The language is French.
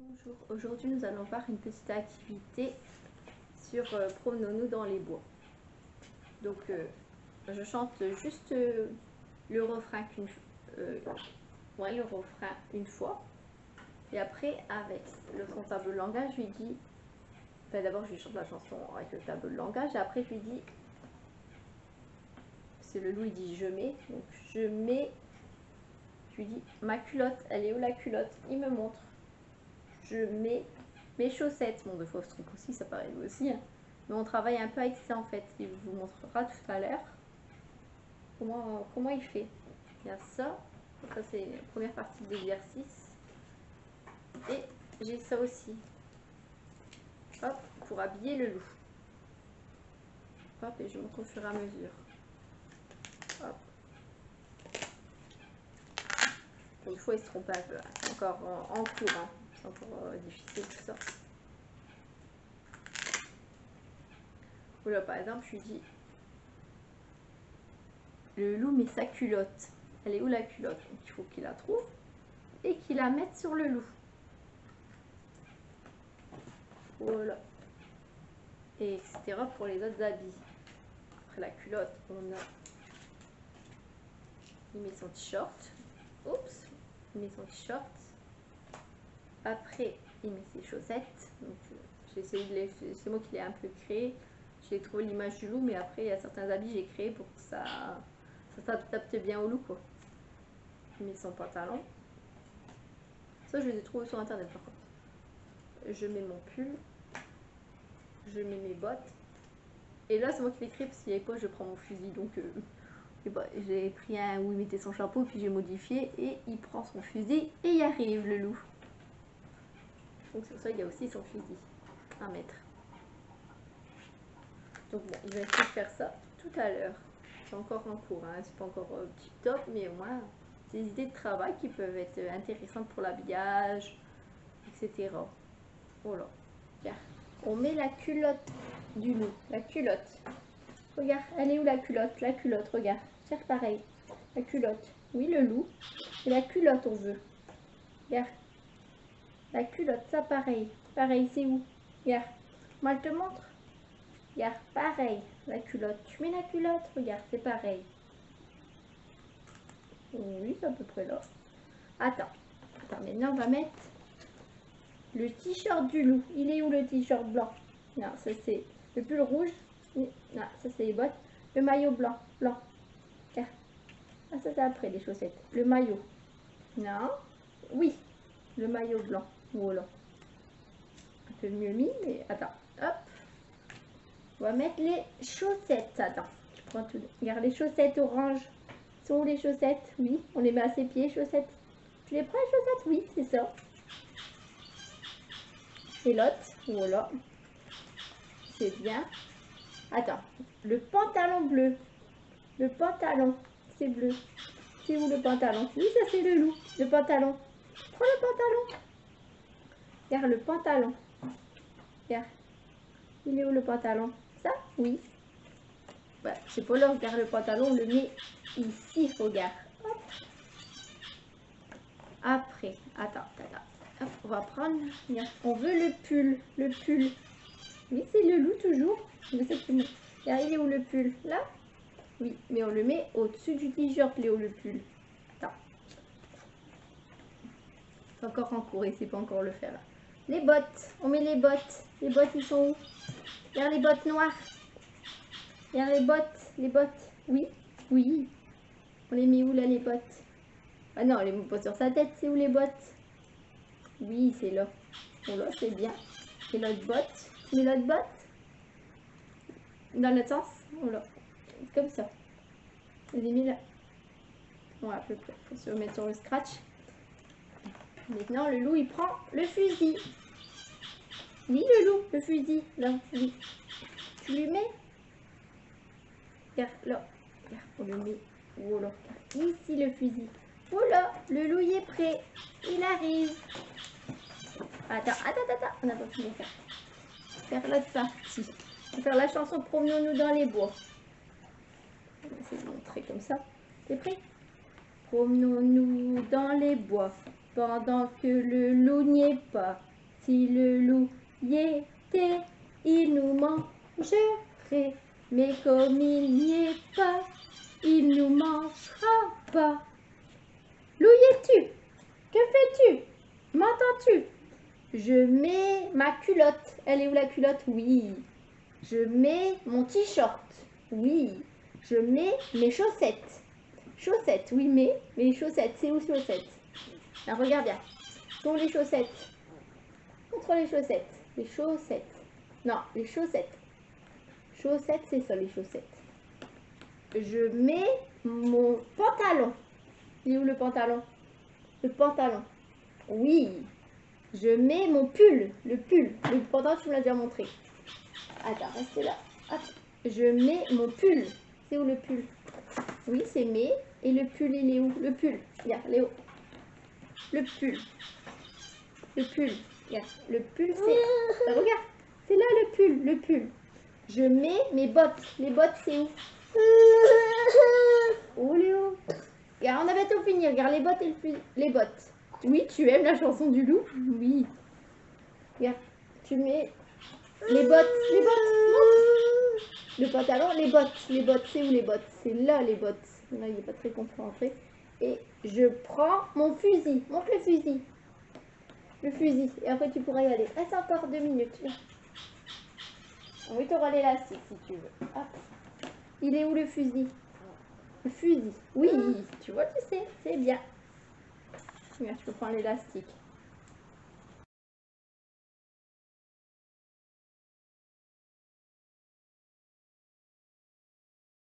Bonjour, aujourd'hui nous allons voir une petite activité sur promenons-nous dans les bois. Donc je chante juste le refrain une fois et après avec son tableau de langage je lui dis, d'abord je lui chante la chanson avec le tableau de langage et après je lui dis, c'est le loup, il dit je mets, donc je mets, je lui dis ma culotte, elle est où la culotte, il me montre. Je mets mes chaussettes. Bon, des fois, ce truc aussi, ça paraît aussi. Hein. Mais on travaille un peu avec ça, en fait. Il vous montrera tout à l'heure comment il fait. Il y a ça. Ça, c'est la première partie de l'exercice. Et j'ai ça aussi. Hop, pour habiller le loup. Hop, et je montre au fur et à mesure. Hop. Donc, il faut se tromper un peu. Hein. C'est encore en cours. Hein. C'est encore difficile tout ça. Voilà, par exemple, je lui dis le loup met sa culotte. Elle est où la culotte? Donc, il faut qu'il la trouve et qu'il la mette sur le loup. Voilà. Et etc. pour les autres habits. Après la culotte, on a... Il met son t-shirt. Oups. Il met son t-shirt. Après, il met ses chaussettes. Donc, j'ai essayé de les... C'est moi qui l'ai un peu créé. J'ai trouvé l'image du loup, mais après, il y a certains habits que j'ai créés pour que ça s'adapte bien au loup, quoi. Il met son pantalon. Ça, je les ai trouvés sur internet, par contre. Je mets mon pull. Je mets mes bottes. Et là, c'est moi qui l'ai créé parce qu'il n'y avait pas, je prends mon fusil. Donc, bah, j'ai pris un où il mettait son chapeau, puis j'ai modifié. Et il prend son fusil et il arrive, le loup. Donc, c'est pour ça qu'il y a aussi son fusil. 1 mètre. Donc, bon, il va essayer de faire ça tout à l'heure. C'est encore en cours, hein. C'est pas encore tip top, mais au moins, des idées de travail qui peuvent être intéressantes pour l'habillage, etc. Voilà. Tiens. On met la culotte du loup. La culotte. Regarde, elle est où la culotte? La culotte, regarde. Faire pareil. La culotte. Oui, le loup. Et la culotte, on veut. Regarde. La culotte, ça pareil. Pareil, c'est où? Regarde. Moi, je te montre. Regarde, pareil. La culotte. Tu mets la culotte. Regarde, c'est pareil. Oui, c'est à peu près là. Attends. Attends, maintenant, on va mettre le t-shirt du loup. Il est où le t-shirt blanc? Non, ça c'est le pull rouge. Non, ça c'est les bottes. Le maillot blanc. Blanc. Ah, ça c'est après les chaussettes. Le maillot. Non. Oui. Le maillot blanc. Voilà. Un peu mieux mis, mais attends. Hop. On va mettre les chaussettes. Attends. Je prends tout. Regarde les chaussettes orange. Sont où les chaussettes? Oui. On les met à ses pieds, chaussettes. Tu les prends les chaussettes? Oui, c'est ça. Et l'autre. Voilà. C'est bien. Attends. Le pantalon bleu. Le pantalon. C'est bleu. C'est où le pantalon? Oui, ça c'est le loup. Le pantalon. Prends le pantalon. Regarde le pantalon. Regarde. Il est où le pantalon? Ça? Oui. Bah, c'est pas là, regarde le pantalon, on le met ici, regarde. Hop. Après, attends. Hop, on va prendre, regarde. On veut le pull. Le pull. Oui, c'est le loup toujours. Regarde, il est où le pull? Là? Oui, mais on le met au-dessus du t-shirt, Léo, le pull. Attends. C'est encore en cours, et c'est pas encore le faire. Les bottes, on met les bottes. Les bottes, ils sont où? Regarde les bottes noires. Regarde les bottes. Oui, oui. On les met où là, les bottes? Ah non, on les met pas sur sa tête, c'est où les bottes? Oui, c'est là. Bon là, c'est bien. Et l'autre botte. Tu mets l'autre botte? Dans l'autre sens? Voilà. Comme ça. Je les mets là. Bon, à peu près. Faut se remettre sur le scratch. Maintenant, le loup, il prend le fusil. Oui, le loup, le fusil. Là, oui. Tu lui mets? Regarde, là. Regarde, on le met. Voilà. Ici, le fusil. Voilà, le loup, il est prêt. Il arrive. Attends. On n'a pas fini de faire l'autre partie. On va faire la chanson Promenons-nous dans les bois. On va essayer de montrer comme ça. T'es prêt? Promenons-nous dans les bois pendant que le loup n'y est pas. Si le loup y était, il nous mangerait. Mais comme il n'y est pas, il nous mangera pas. Loup y es-tu? Que fais-tu? M'entends-tu? Je mets ma culotte. Elle est où la culotte? Oui. Je mets mon t-shirt. Oui. Je mets mes chaussettes. Chaussettes, oui, mais mes chaussettes. C'est où chaussettes? Là, regarde bien. Sont les chaussettes. Montre les chaussettes. Les chaussettes. Non, les chaussettes. Chaussettes, c'est ça, les chaussettes. Je mets mon pantalon. Il est où le pantalon? Le pantalon. Oui. Je mets mon pull. Le pull. Le pantalon, tu me l'as déjà montré. Attends, reste là. Hop. Je mets mon pull. C'est où le pull? Oui, c'est mes. Et le pull, il est où? Le pull. Regarde, Léo. Le pull. Le pull. Regarde. Le pull, c'est... Regarde. C'est là le pull. Le pull. Je mets mes bottes. Les bottes, c'est où? Oh, Léo. Regarde, on avait tout fini. Regarde, les bottes et les bottes. Oui, tu aimes la chanson du loup? Oui. Regarde, tu mets les bottes. Les bottes. Le pantalon, les bottes, c'est où les bottes? C'est là les bottes. Là, il n'est pas très concentré. Et je prends mon fusil. Montre le fusil. Le fusil. Et après, tu pourras y aller. Reste encore 2 minutes. Oui, tu auras l'élastique si tu veux. Hop. Il est où le fusil? Le fusil. Oui, tu vois, tu sais. C'est bien. Regarde, tu peux prendre l'élastique.